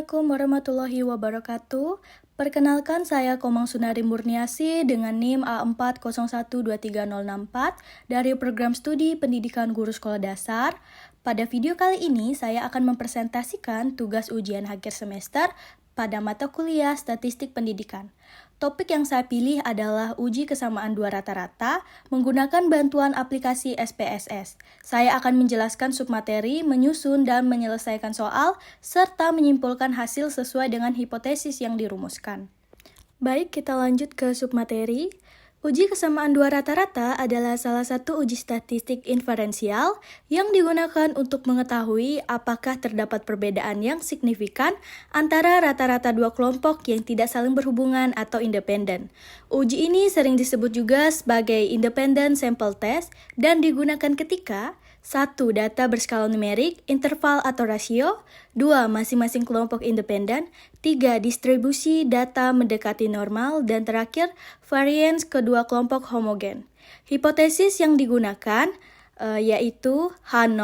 Assalamualaikum warahmatullahi wabarakatuh. Perkenalkan saya Komang Sunari Murniasi dengan NIM A401230064 dari Program Studi Pendidikan Guru Sekolah Dasar. Pada video kali ini saya akan mempresentasikan tugas ujian akhir semester pada mata kuliah Statistik Pendidikan. Topik yang saya pilih adalah uji kesamaan dua rata-rata menggunakan bantuan aplikasi SPSS. Saya akan menjelaskan submateri, menyusun dan menyelesaikan soal, serta menyimpulkan hasil sesuai dengan hipotesis yang dirumuskan. Baik, kita lanjut ke submateri. Uji kesamaan dua rata-rata adalah salah satu uji statistik inferensial yang digunakan untuk mengetahui apakah terdapat perbedaan yang signifikan antara rata-rata dua kelompok yang tidak saling berhubungan atau independen. Uji ini sering disebut juga sebagai independent sample test dan digunakan ketika 1. Data berskala numerik, interval atau rasio. 2. Masing-masing kelompok independen. 3. Distribusi data mendekati normal. Dan terakhir, variance kedua kelompok homogen. Hipotesis yang digunakan yaitu H0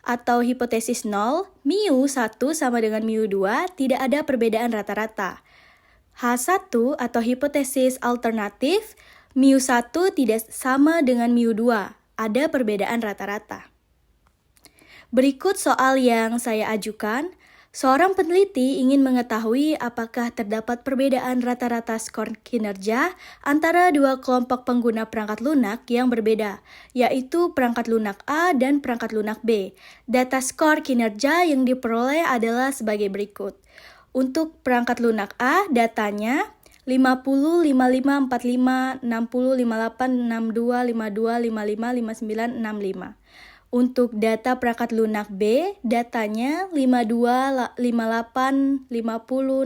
atau hipotesis 0, mu1 sama dengan mu2, tidak ada perbedaan rata-rata. H1 atau hipotesis alternatif, mu1 tidak sama dengan mu2. Ada perbedaan rata-rata. Berikut soal yang saya ajukan. Seorang peneliti ingin mengetahui apakah terdapat perbedaan rata-rata skor kinerja antara dua kelompok pengguna perangkat lunak yang berbeda, yaitu perangkat lunak A dan perangkat lunak B. Data skor kinerja yang diperoleh adalah sebagai berikut. Untuk perangkat lunak A, datanya 50, 55, 45, 60, 58, 62, 52, 55, 59, 65. Untuk data perangkat lunak B, datanya 52, 58, 50,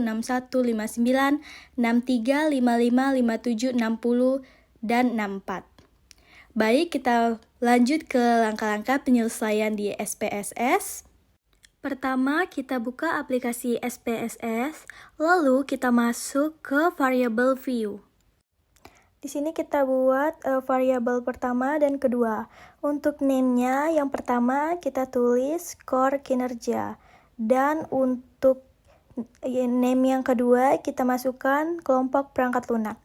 61, 59, 63, 55, 57, 60, dan 64. Baik, kita lanjut ke langkah-langkah penyelesaian di SPSS. Pertama, kita buka aplikasi SPSS, lalu kita masuk ke variable view. Di sini kita buat variabel pertama dan kedua. Untuk name-nya, yang pertama kita tulis skor kinerja. Dan untuk name yang kedua, kita masukkan kelompok perangkat lunak.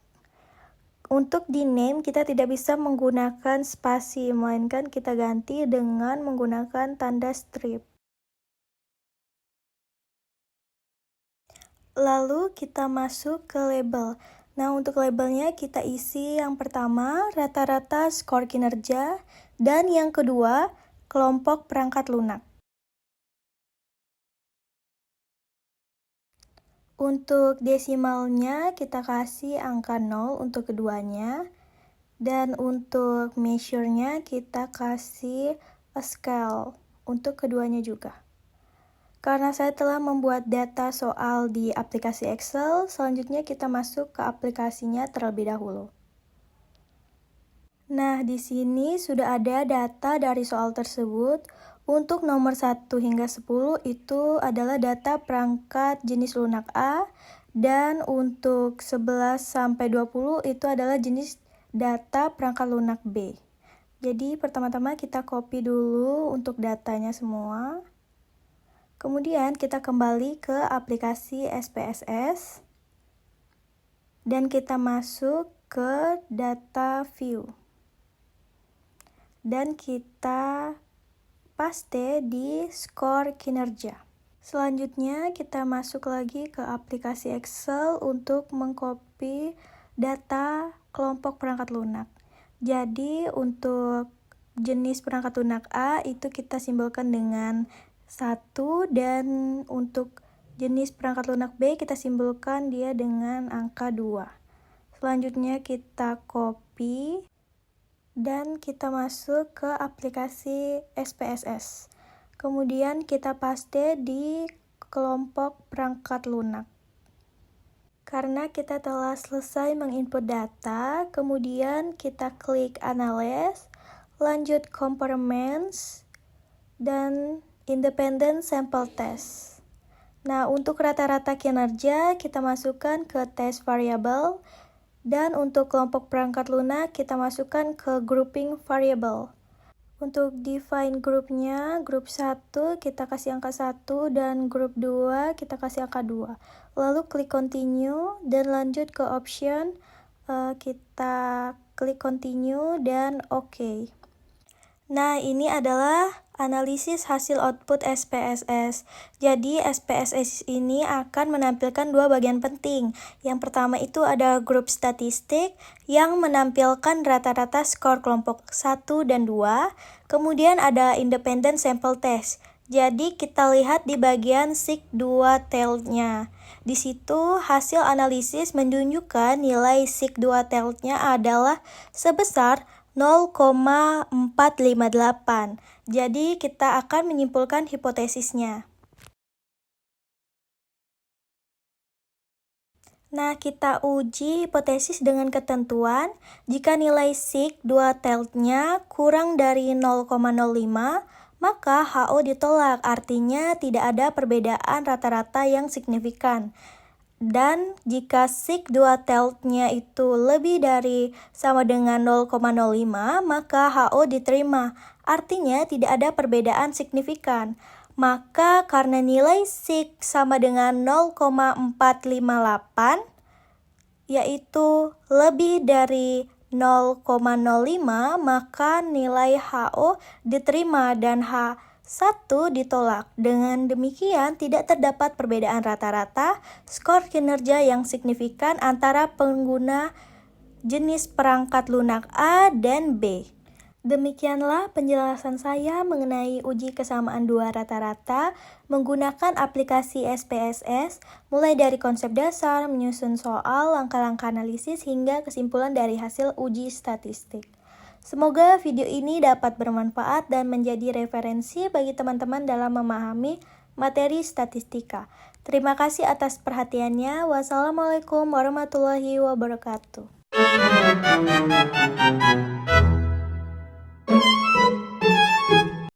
Untuk di name, kita tidak bisa menggunakan spasi, melainkan kita ganti dengan menggunakan tanda strip. Lalu kita masuk ke label. Nah, untuk labelnya kita isi yang pertama rata-rata skor kinerja dan yang kedua kelompok perangkat lunak. Untuk desimalnya kita kasih angka 0 untuk keduanya dan untuk measure-nya kita kasih a scale untuk keduanya juga. Karena saya telah membuat data soal di aplikasi Excel, selanjutnya kita masuk ke aplikasinya terlebih dahulu. Nah, di sini sudah ada data dari soal tersebut. Untuk nomor 1 hingga 10 itu adalah data perangkat jenis lunak A, dan untuk 11 sampai 20 itu adalah jenis data perangkat lunak B. Jadi, pertama-tama kita copy dulu untuk datanya semua. Kemudian kita kembali ke aplikasi SPSS dan kita masuk ke data view. Dan kita paste di skor kinerja. Selanjutnya kita masuk lagi ke aplikasi Excel untuk mengcopy data kelompok perangkat lunak. Jadi untuk jenis perangkat lunak A itu kita simbolkan dengan 1, dan untuk jenis perangkat lunak B kita simbolkan dia dengan angka 2. Selanjutnya kita copy dan kita masuk ke aplikasi SPSS. Kemudian kita paste di kelompok perangkat lunak. Karena kita telah selesai menginput data, kemudian kita klik Analyze, lanjut Comparements, dan Independent Sample Test. Nah, untuk rata-rata kinerja kita masukkan ke test variable, dan untuk kelompok perangkat lunak kita masukkan ke grouping variable. Untuk define grupnya, grup 1 kita kasih angka 1 dan grup 2 kita kasih angka 2. Lalu klik continue dan lanjut ke option, kita klik continue dan oke. Nah, ini adalah analisis hasil output SPSS. Jadi, SPSS ini akan menampilkan dua bagian penting. Yang pertama itu ada grup statistik yang menampilkan rata-rata skor kelompok 1 dan 2. Kemudian ada independent sample test. Jadi, kita lihat di bagian sig2 tailed-nya. Di situ hasil analisis menunjukkan nilai sig2 tailed-nya adalah sebesar 0,458. Jadi kita akan menyimpulkan hipotesisnya. Nah, kita uji hipotesis dengan ketentuan jika nilai sig2 tailed-nya kurang dari 0,05, maka HO ditolak, artinya tidak ada perbedaan rata-rata yang signifikan. Dan jika sig2 tailed-nya itu lebih dari sama dengan 0,05, maka HO diterima. Artinya tidak ada perbedaan signifikan. Maka karena nilai sig sama dengan 0,458, yaitu lebih dari 0,05, maka nilai HO diterima dan H1 ditolak. Dengan demikian, tidak terdapat perbedaan rata-rata skor kinerja yang signifikan antara pengguna jenis perangkat lunak A dan B. Demikianlah penjelasan saya mengenai uji kesamaan dua rata-rata menggunakan aplikasi SPSS, mulai dari konsep dasar, menyusun soal, langkah-langkah analisis, hingga kesimpulan dari hasil uji statistik. Semoga video ini dapat bermanfaat dan menjadi referensi bagi teman-teman dalam memahami materi statistika. Terima kasih atas perhatiannya. Wassalamualaikum warahmatullahi wabarakatuh.